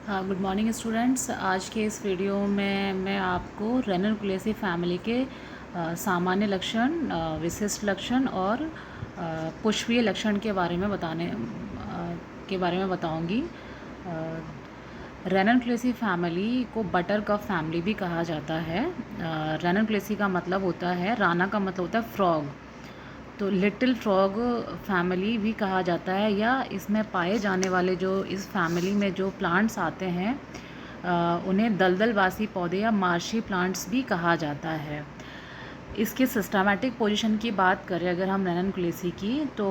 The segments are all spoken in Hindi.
Good morning students. आज के इस वीडियो में मैं आपको रेननकुलेसी फैमिली के सामान्य लक्षण, विशिष्ट लक्षण और पुष्पीय लक्षण के बारे में बताऊंगी। रेननकुलेसी फैमिली को बटर कप फैमिली भी कहा जाता है। रेननकुलेसी का मतलब होता है, राना का मतलब होता है फ्रॉग, तो लिटिल फ्रॉग फैमिली भी कहा जाता है। या इसमें पाए जाने वाले जो इस फैमिली में जो प्लांट्स आते हैं उन्हें दलदलवासी पौधे या मार्शी प्लांट्स भी कहा जाता है। इसके सिस्टमैटिक पोजीशन की बात करें अगर हम रेननकुलेसी की, तो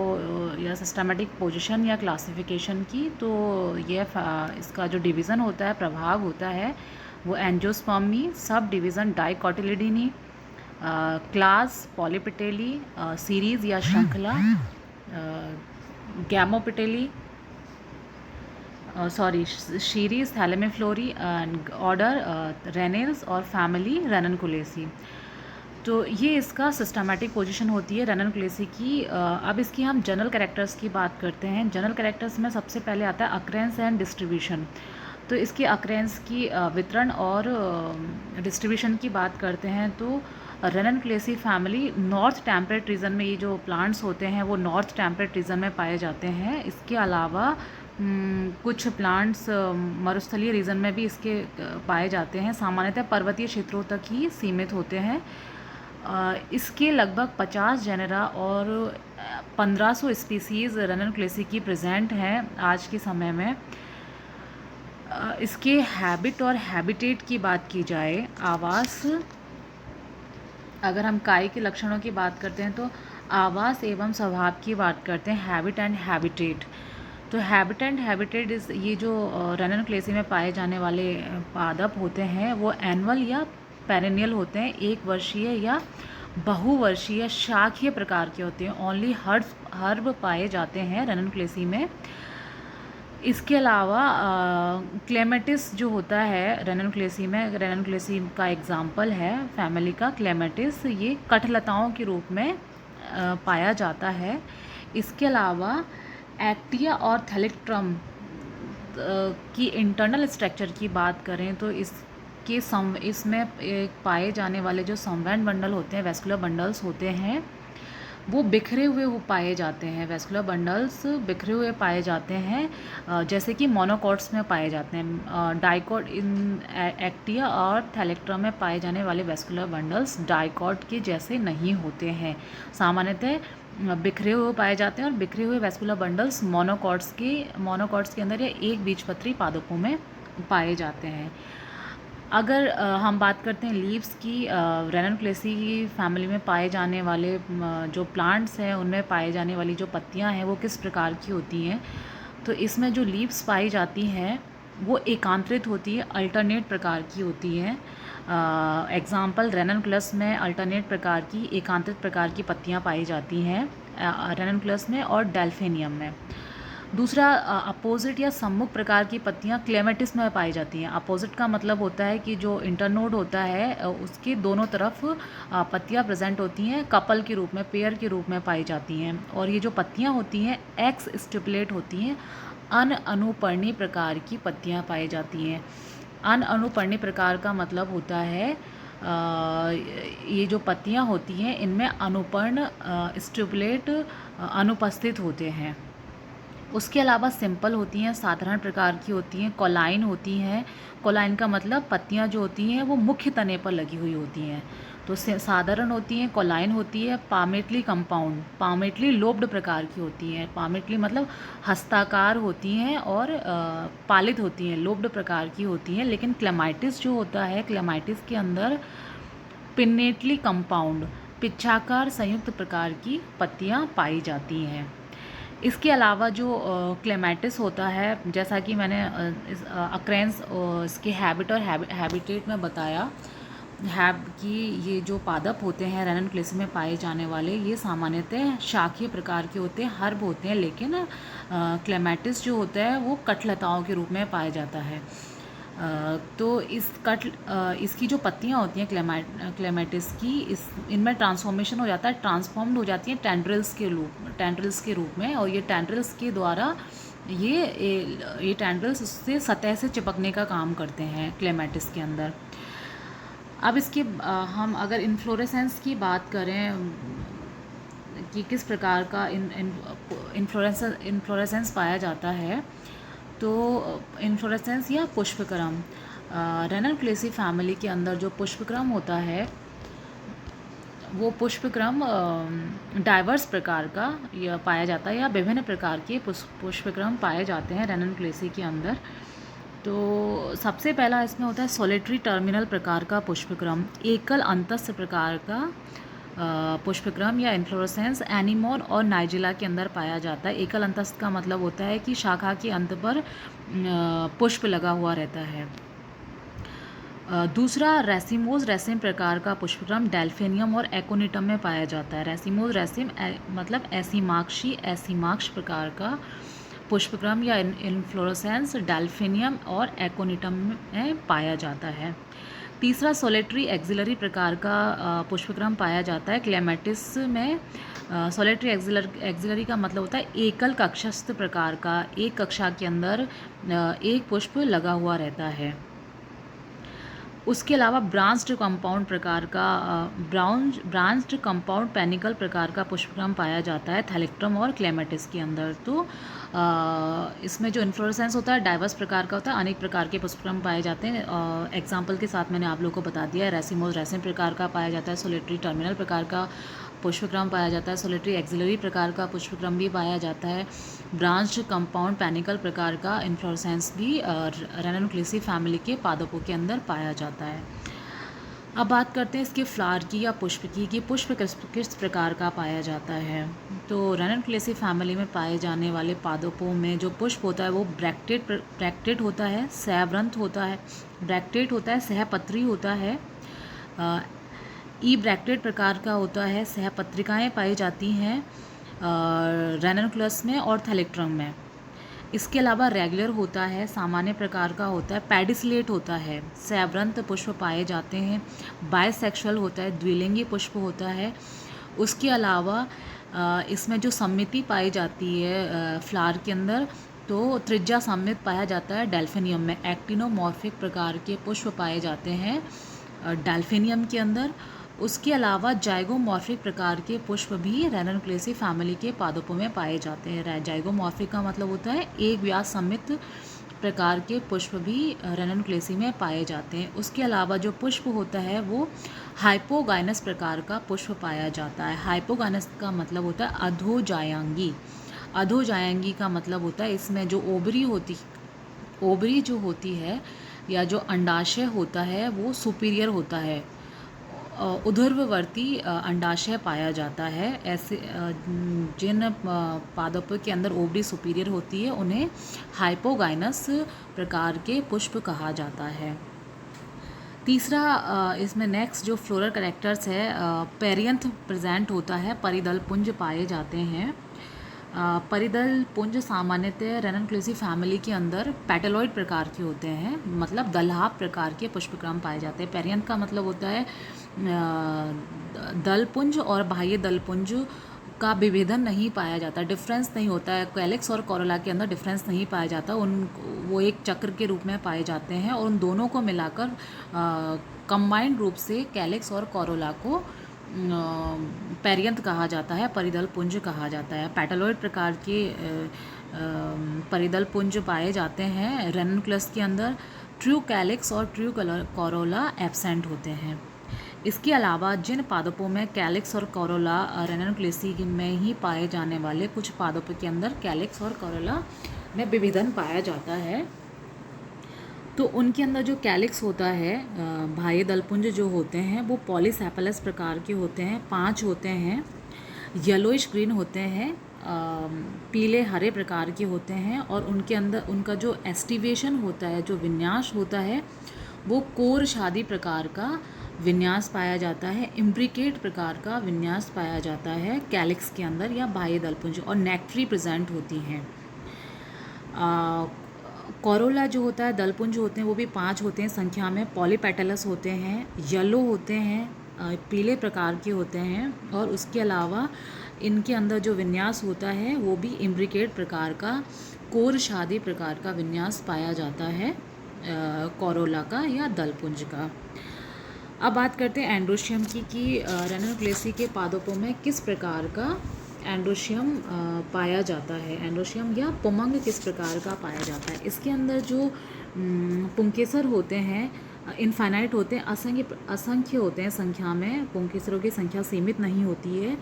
या सिस्टमैटिक पोजीशन या क्लासिफिकेशन की, तो इसका जो डिवीज़न होता है, प्रभाग होता है, वो angiospermae, sub division dicotyledonae, class polypetalae, series या श्रृंखला gamopetalae, series thalamiflorae, order ranales और फैमिली रेननकुलेसी। तो ये इसका सिस्टमैटिक पोजीशन होती है रेननकुलेसी की। अब इसकी हम जनरल कैरेक्टर्स की बात करते हैं। जनरल कैरेक्टर्स में सबसे पहले आता है अक्रेंस एंड डिस्ट्रीब्यूशन। तो इसकी अक्रेंस की वितरण और डिस्ट्रीब्यूशन की बात करते हैं तो रेननकुलेसी फैमिली नॉर्थ टेम्परेट रीजन में, ये जो प्लांट्स होते हैं वो नॉर्थ टेम्परेट रीजन में पाए जाते हैं। इसके अलावा कुछ प्लांट्स मरुस्थलीय रीजन में भी इसके पाए जाते हैं। सामान्यतः पर्वतीय क्षेत्रों तक ही सीमित होते हैं। इसके लगभग 50 जेनेरा और 1500 स्पीसीज़ रेननकुलेसी की प्रेजेंट हैं आज के समय में। इसके हैबिट और हैबिटेट की बात की जाए, आवास, अगर हम काय के लक्षणों की बात करते हैं तो आवास एवं स्वभाव की बात करते हैं, हैबिट एंड हैबिटेट। तो हैबिट एंड हैबिटेट ये जो रेननकुलेसी में पाए जाने वाले पादप होते हैं वो एनुअल या पेरेनियल होते हैं, एक वर्षीय या बहुवर्षीय शाखीय प्रकार के होते हैं। ओनली हर्ब पाए जाते हैं रेननकुलेसी में। इसके अलावा क्लेमेटिस जो होता है रेननकुलेसी में, रेननकुलेसी का एग्जाम्पल है फैमिली का क्लेमेटिस, ये कठलताओं के रूप में पाया जाता है। इसके अलावा एक्टिया और थैलेक्ट्रम की इंटरनल स्ट्रक्चर की बात करें तो इसमें पाए जाने वाले जो संवहन बंडल होते हैं, वेस्कुलर बंडल्स होते हैं, वो बिखरे हुए पाए जाते हैं। वेस्कुलर बंडल्स बिखरे हुए पाए जाते हैं, जैसे कि मोनोकॉट्स में पाए जाते हैं। डाइकॉट इन एक्टिया और थैलेक्ट्रम में पाए जाने वाले वेस्कुलर बंडल्स डाइकॉट के जैसे नहीं होते हैं। सामान्यतः बिखरे हुए पाए जाते हैं और बिखरे हुए वेस्कुलर बंडल्स मोनोकॉट्स के अंदर या एक बीजपत्री पादपों में पाए जाते हैं। अगर हम बात करते हैं लीव्स की, रेननकुलेसी की फैमिली में पाए जाने वाले जो प्लांट्स हैं उनमें पाए जाने वाली जो पत्तियां हैं वो किस प्रकार की होती हैं, तो इसमें जो लीव्स पाई जाती हैं वो एकांतरित होती है, अल्टरनेट प्रकार की होती हैं। एग्जाम्पल रेननकुलस में अल्टरनेट प्रकार की, एकांतरित प्रकार की पत्तियां पाई जाती हैं रेननकुलस में और डेल्फिनियम में। दूसरा, अपोजिट या सम्मुख प्रकार की पत्तियां क्लेमेटिस में पाई जाती हैं। अपोजिट का मतलब होता है कि जो इंटरनोड होता है उसके दोनों तरफ पत्तियां प्रेजेंट होती हैं, कपल के रूप में, पेयर के रूप में पाई जाती हैं। और ये जो पत्तियां होती हैं एक्स स्टिपुलेट होती हैं, अनअनुपर्णी प्रकार की पत्तियां पाई जाती हैं। अनअनुपर्णी प्रकार का मतलब होता है ये जो पत्तियां होती हैं इनमें अनुपर्ण स्टिपुलेट अनुपस्थित होते हैं। उसके अलावा सिंपल होती हैं, साधारण प्रकार की होती हैं, कॉलाइन होती हैं। कॉलाइन का मतलब पत्तियां जो होती हैं वो मुख्य तने पर लगी हुई होती हैं, तो साधारण होती हैं, कॉलाइन होती है। पामेटली कंपाउंड, पामेटली लोब्ड प्रकार की होती हैं। पामेटली मतलब हस्ताकार होती हैं और पालित होती हैं, लोब्ड प्रकार की होती हैं। लेकिन क्लेमाइटिस जो होता है, क्लेमाइटिस के अंदर पिन्नेटली कंपाउंड, पिच्छाकार संयुक्त प्रकार की पत्तियां पाई जाती हैं। इसके अलावा जो क्लेमेटिस होता है, जैसा कि मैंने अक्रेंस इसके हैबिट और हैबिटेट में बताया कि ये जो पादप होते हैं रेननकुलेसी में पाए जाने वाले, ये सामान्यतः शाखीय प्रकार के होते हैं, हर्ब होते हैं। लेकिन क्लेमेटिस जो होता है वो कठलताओं के रूप में पाया जाता है। तो इसकी जो पत्तियां होती हैं क्लेमेटिस की, इनमें ट्रांसफॉर्मेशन हो जाता है, ट्रांसफॉर्म्ड हो जाती हैं टेंड्रिल्स के रूप में। और ये टेंड्रिल्स के द्वारा ये टेंड्रिल्स उससे सतह से चिपकने का काम करते हैं क्लेमेटिस के अंदर। अब इसके हम अगर इन्फ्लोरेसेंस की बात करें कि किस प्रकार का इन्फ्लोरेसेंस पाया जाता है, तो इन्फ्लोरेसेंस या पुष्पक्रम, रेननक्लेसी फैमिली के अंदर जो पुष्पक्रम होता है वो पुष्पक्रम डाइवर्स प्रकार का या पाया जाता है, या विभिन्न प्रकार के पुष्पक्रम पाए जाते हैं रेननक्लेसी के अंदर। तो सबसे पहला इसमें होता है सोलिटरी टर्मिनल प्रकार का पुष्पक्रम, एकल अंतस्थ प्रकार का पुष्पक्रम या इन्फ्लोरेसेंस एनीमोन और नाइजिला के अंदर पाया जाता है। एकल अंतस्थ का मतलब होता है कि शाखा के अंत पर पुष्प लगा हुआ रहता है। दूसरा रेसिमोज रेसिम प्रकार का पुष्पक्रम डेल्फिनियम और एकोनिटम में पाया जाता है। रेसिमोज रेसिम मतलब एसीमाक्ष प्रकार का पुष्पक्रम या इन्फ्लोरेसेंस डेल्फिनियम और एकोनिटम में पाया जाता है। तीसरा सोलेटरी एक्सिलरी प्रकार का पुष्पक्रम पाया जाता है क्लेमेटिस में। सोलेटरी एक्सिलरी का मतलब होता है एकल कक्षस्थ प्रकार का, एक कक्षा के अंदर एक पुष्प लगा हुआ रहता है। उसके अलावा ब्रांच्ड कंपाउंड प्रकार का ब्रांच्ड कंपाउंड पेनिकल प्रकार का पुष्पक्रम पाया जाता है थैलेक्ट्रम और क्लेमेटिस के अंदर। तो इसमें जो इन्फ्लोरेसेंस होता है डाइवर्स प्रकार का होता है, अनेक प्रकार के पुष्पक्रम पाए जाते हैं। एग्जाम्पल के साथ मैंने आप लोगों को बता दिया है। रेसिमोज रेसिम प्रकार का पाया जाता है, सोलिटरी टर्मिनल प्रकार का पुष्पक्रम पाया जाता है, सोलिटरी एक्सिलरी प्रकार का पुष्पक्रम भी पाया जाता है, ब्रांच्ड कंपाउंड पेनिकल प्रकार का इन्फ्लोरेसेंस भी रेननक्लेसी फैमिली के पादपों के अंदर पाया जाता है। अब बात करते हैं इसके फ्लावर की या पुष्प की, कि पुष्प किस प्रकार का पाया जाता है। तो रेननक्लेसी फैमिली में पाए जाने वाले पादपों में जो पुष्प होता है वो ब्रैक्टेड होता है, सैवरंत होता है, ब्रैक्टेड होता है, सहपत्री होता है, ई ब्रैक्टेड प्रकार का होता है, सहपत्रिकाएँ पाई जाती हैं रेननक्लस में और थैलेक्ट्रम में। इसके अलावा रेगुलर होता है, सामान्य प्रकार का होता है, पेडिसलेट होता है, सैवरंत पुष्प पाए जाते हैं, बायसेक्सुअल होता है, द्विलिंगी पुष्प होता है। उसके अलावा इसमें जो सम्मिति पाई जाती है फ्लावर के अंदर, तो त्रिज्या सम्मित पाया जाता है डेल्फिनियम में। एक्टिनोमॉर्फिक प्रकार के पुष्प पाए जाते हैं डेल्फिनियम के अंदर। उसके अलावा जाइगोमॉर्फिक प्रकार के पुष्प भी रेननक्लेसी फैमिली के पादपों में पाए जाते हैं। जाइगोमॉर्फिक का मतलब होता है एक व्यास सम्मित प्रकार के पुष्प भी रेननक्लेसी में पाए जाते हैं। उसके अलावा जो पुष्प होता है वो हाइपोगाइनस प्रकार का पुष्प पाया जाता है। हाइपोगाइनस का मतलब होता है अधोजायांगी। अधोजायांगी का मतलब होता है इसमें जो ओवरी जो होती है या जो अंडाशय होता है वो सुपीरियर होता है, ऊर्ध्ववर्ती अंडाशय पाया जाता है। ऐसे जिन पादपों के अंदर ओवरी सुपीरियर होती है उन्हें हाइपोगाइनस प्रकार के पुष्प कहा जाता है। तीसरा इसमें नेक्स्ट जो फ्लोरल कैरेक्टर्स है, पेरियंथ प्रेजेंट होता है, परिदल पुंज पाए जाते हैं। परिदल पुंज सामान्यतः रेननक्लेसी फैमिली के अंदर पेटलॉइड प्रकार के होते हैं, मतलब दलहाप प्रकार के पुष्पक्रम पाए जाते हैं। पेरियंथ का मतलब होता है दलपुंज और बाह्य दलपुंज का विभेदन नहीं पाया जाता, डिफरेंस नहीं होता है। कैलिक्स और कोरोला के अंदर डिफरेंस नहीं पाया जाता, वो एक चक्र के रूप में पाए जाते हैं और उन दोनों को मिलाकर कंबाइंड रूप से कैलिक्स और कोरोला को पेरियंथ कहा जाता है, परिदल पुंज कहा जाता है। पेटलॉइड प्रकार के परिदल पुंज पाए जाते हैं रेननक्लस के अंदर। ट्रू कैलिक्स और ट्रू कोरोला एब्सेंट होते हैं। इसके अलावा जिन पादपों में कैलिक्स और कोरोला रेननक्लेसी में ही पाए जाने वाले कुछ पादपों के अंदर कैलिक्स और कोरोला में विभेदन पाया जाता है, तो उनके अंदर जो कैलिक्स होता है, बाह्य दलपुंज जो होते हैं वो पॉलीसेफेलस प्रकार के होते हैं, 5 होते हैं, येलोइश ग्रीन होते हैं, पीले हरे प्रकार के होते हैं और उनके अंदर उनका जो एस्टिवेशन होता है, जो विन्यास होता है वो कोर शादी प्रकार का विन्यास पाया जाता है, इम्ब्रिकेट प्रकार का विन्यास पाया जाता है कैलिक्स के अंदर या बाह्य दलपुंज, और नेक्ट्री प्रेजेंट होती हैं। कोरोला जो होता है, दलपुंज होते हैं वो भी 5 होते हैं संख्या में, पॉलीपेटलस होते हैं, येलो होते हैं, पीले प्रकार के होते हैं और उसके अलावा इनके अंदर जो विन्यास होता है वो भी इम्ब्रिकेट प्रकार का कोरशादी प्रकार का विन्यास पाया जाता है कोरोला का या दलपुंज का। अब बात करते हैं एंड्रोशियम की कि रेननक्लेसी के पादपों में किस प्रकार का एंड्रोशियम पाया जाता है, एंड्रोशियम या पुमंग किस प्रकार का पाया जाता है। इसके अंदर जो पुंकेसर होते हैं इनफाइनाइट होते हैं, असंख्य होते हैं संख्या में, पुंकेसरों की संख्या सीमित नहीं होती है।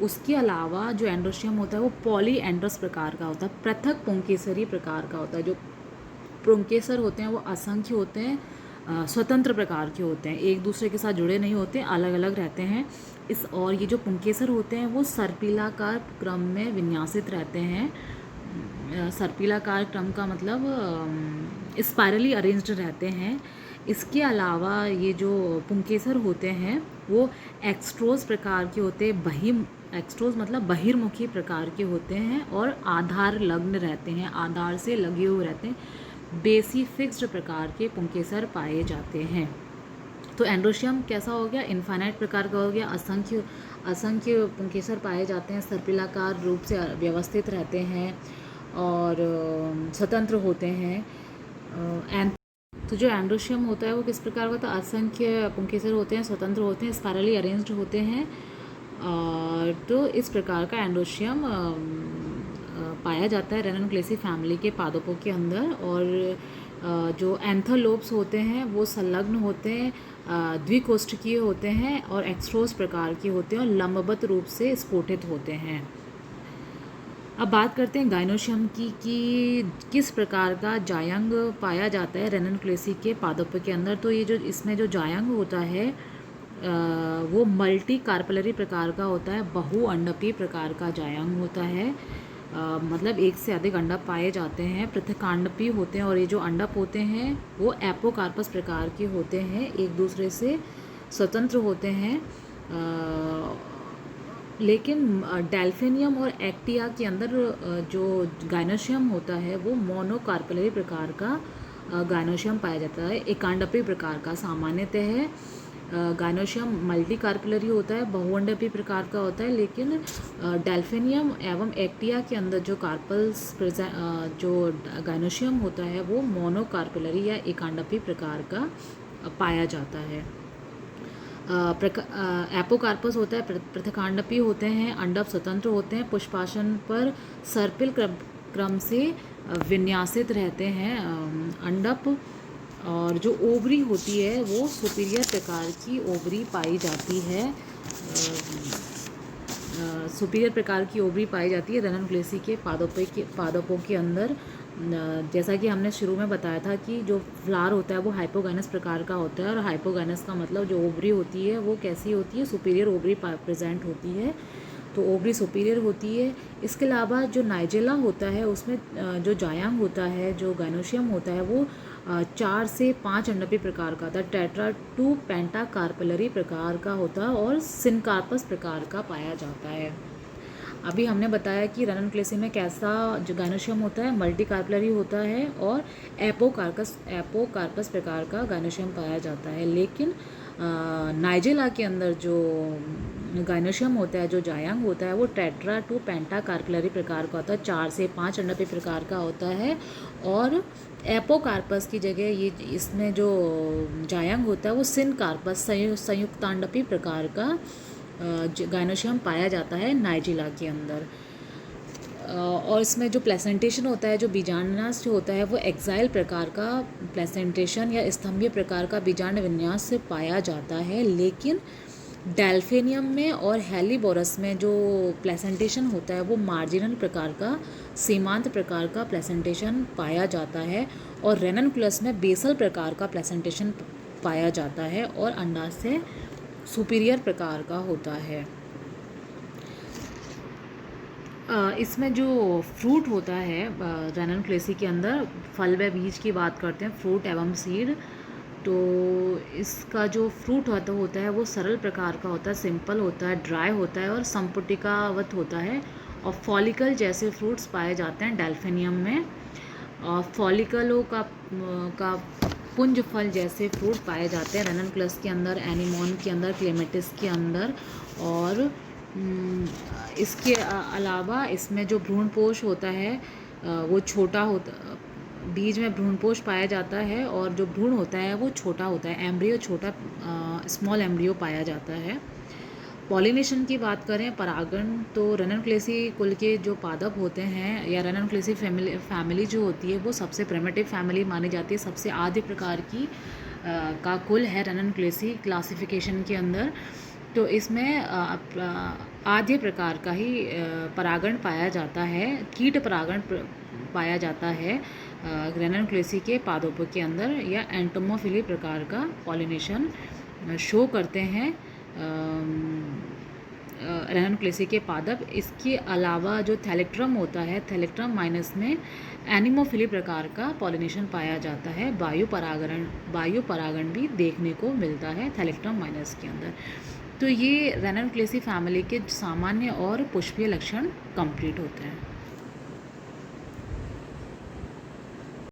उसके अलावा जो एंड्रोशियम होता है वो पॉली एंड्रस प्रकार का होता है, पृथक पुंकेसरी प्रकार का होता है। जो पुंकेसर होते हैं वो असंख्य होते हैं, स्वतंत्र प्रकार के होते हैं, एक दूसरे के साथ जुड़े नहीं होते, अलग अलग रहते हैं। और ये जो पुंकेसर होते हैं वो सर्पिलाकार क्रम में विन्यासित रहते हैं। सर्पिलाकार क्रम का मतलब स्पायरली अरेंज्ड रहते हैं। इसके अलावा ये जो पुंकेसर होते हैं वो एक्सट्रोज प्रकार के होते हैं, एक्सट्रोज मतलब बहिर्मुखी प्रकार के होते हैं और आधार लग्न रहते हैं, आधार से लगे हुए रहते हैं। बेसी फिक्स्ड प्रकार के पुंकेसर पाए जाते हैं। तो एंड्रोशियम कैसा हो गया, इनफाइनाइट प्रकार का हो गया, असंख्य पुंकेसर पाए जाते हैं, सर्पिलाकार रूप से व्यवस्थित रहते हैं और स्वतंत्र होते हैं। तो जो एंड्रोशियम होता है वो किस प्रकार का होता है, असंख्य पुंकेसर होते हैं, स्वतंत्र होते हैं, स्पायरली अरेंज्ड होते हैं। तो इस प्रकार का एंड्रोशियम पाया जाता है रेननक्लेसी फैमिली के पादपों के अंदर। और जो एंथोलोप्स होते हैं वो संलग्न होते हैं, द्विकोष्ठकीय होते हैं और एक्सट्रोस प्रकार के होते हैं और लंबवत रूप से स्फोटित होते हैं। अब बात करते हैं गाइनोशियम की कि किस प्रकार का जायंग पाया जाता है रेननक्लेसी के पादपों के अंदर। तो ये जो इसमें जो जायंग होता है वो मल्टी कार्पलरी प्रकार का होता है, बहुअंडपी प्रकार का जायंग होता है। मतलब एक से अधिक अंडप पाए जाते हैं, पृथकांडपी होते हैं और ये जो अंडप होते हैं वो एपोकार्पस प्रकार के होते हैं, एक दूसरे से स्वतंत्र होते हैं। लेकिन डेल्फिनियम और एक्टिया के अंदर जो गाइनोशियम होता है वो मोनोकार्पलरी प्रकार का गाइनोशियम पाया जाता है, एकांडपी प्रकार का। सामान्यतः गाइनोशियम मल्टी कार्पलरी होता है, बहुअंडपी प्रकार का होता है, लेकिन डेल्फिनियम एवं एक्टिया के अंदर जो कार्पल्स जो गाइनोशियम होता है वो मोनोकार्पलरी या एकांडपी प्रकार का पाया जाता है। एपोकार्पस होता है, पृथकांडपी होते हैं, अंडप स्वतंत्र होते हैं, पुष्पासन पर सर्पिल क्रम से विन्यासित रहते हैं अंडप। और जो ओवरी होती है वो सुपीरियर प्रकार की ओवरी पाई जाती है, सुपीरियर प्रकार की ओवरी पाई जाती है रेननक्लेसी के पादपों के अंदर। जैसा कि हमने शुरू में बताया था कि जो फ्लावर होता है वो हाइपोगाइनस प्रकार का होता है, और हाइपोगाइनस का मतलब जो ओवरी होती है वो कैसी होती है, सुपीरियर ओवरी प्रेजेंट होती है, तो ओवरी सुपीरियर होती है। इसके अलावा जो नाइजेला होता है उसमें जो जायंग होता है, जो गाइनोशियम होता है वो 4 से 5 अंडपी प्रकार का होता है, टेट्रा टू पेंटाकार्पलरी प्रकार का होता है और सिनकार्पस प्रकार का पाया जाता है। अभी हमने बताया कि रेननक्लेसी में कैसा जो गाइनोशियम होता है, मल्टी कार्पलरी होता है और एपोकार्पस प्रकार का गाइनोशियम पाया जाता है। लेकिन नाइजेला के अंदर जो गाइनोशियम होता है, जो जायंग होता है, वो टेट्रा टू पेंटाकार्पलरी प्रकार का होता है, 4 से 5 अंडपी प्रकार का होता है। और एपोकार्पस की जगह ये इसमें जो जायंग होता है वो सिनकार्पस संयुक्तांडपी प्रकार का गाइनोशियम पाया जाता है नाइजेला के अंदर। और इसमें जो प्लेसेंटेशन होता है, जो बीजांडास जो होता है वो एक्साइल प्रकार का प्लेसेंटेशन या स्तंभीय प्रकार का बीजांड विन्यास से पाया जाता है। लेकिन डेल्फिनियम में और हेलिबोरस में जो प्लेसेंटेशन होता है वो मार्जिनल प्रकार का, सीमांत प्रकार का प्लेसेंटेशन पाया जाता है। और रेननक्लेस में बेसल प्रकार का प्लेसेंटेशन पाया जाता है और अंडाशय सुपीरियर प्रकार का होता है। इसमें जो फ्रूट होता है रेननक्लेसी के अंदर, फल व बीज की बात करते हैं, फ्रूट एवं सीड, तो इसका जो फ्रूट होता है वो सरल प्रकार का होता है, सिंपल होता है, ड्राई होता है और संपुटिकावत होता है। और फॉलिकल जैसे फ्रूट्स पाए जाते हैं डेल्फिनियम में, और फॉलिकलों का पुंज फल जैसे फ्रूट पाए जाते हैं रेननक्लेस के अंदर, एनीमोन के अंदर, क्लेमेटिस के अंदर। और इसके अलावा इसमें जो भ्रूणपोष होता है वो छोटा होता, बीज में भ्रूणपोष पाया जाता है और जो भ्रूण होता है वो छोटा होता है, एम्ब्रियो छोटा स्मॉल एम्ब्रियो पाया जाता है। पॉलिनेशन की बात करें, परागण, तो रननक्लेसी कुल के जो पादप होते हैं या रननक्लेसी फैमिली जो होती है वो सबसे प्रिमिटिव फैमिली मानी जाती है, सबसे आद्य प्रकार की का कुल है रननक्लेसी क्लासिफिकेशन के अंदर। तो इसमें आद्य प्रकार का ही परागण पाया जाता है, कीट परागण पाया जाता है रननक्लेसी के पादपों के अंदर, या एंटोमोफिली प्रकार का पॉलिनेशन शो करते हैं रननक्लेसी के पादप। इसके अलावा जो थैलेक्ट्रम होता है, थैलेक्ट्रम माइनस में एनिमोफिली प्रकार का पॉलिनेशन पाया जाता है, वायु परागण भी देखने को मिलता है थैलेक्ट्रम माइनस के अंदर। तो ये रननक्लेसी फैमिली के सामान्य और पुष्पीय लक्षण कंप्लीट होते हैं।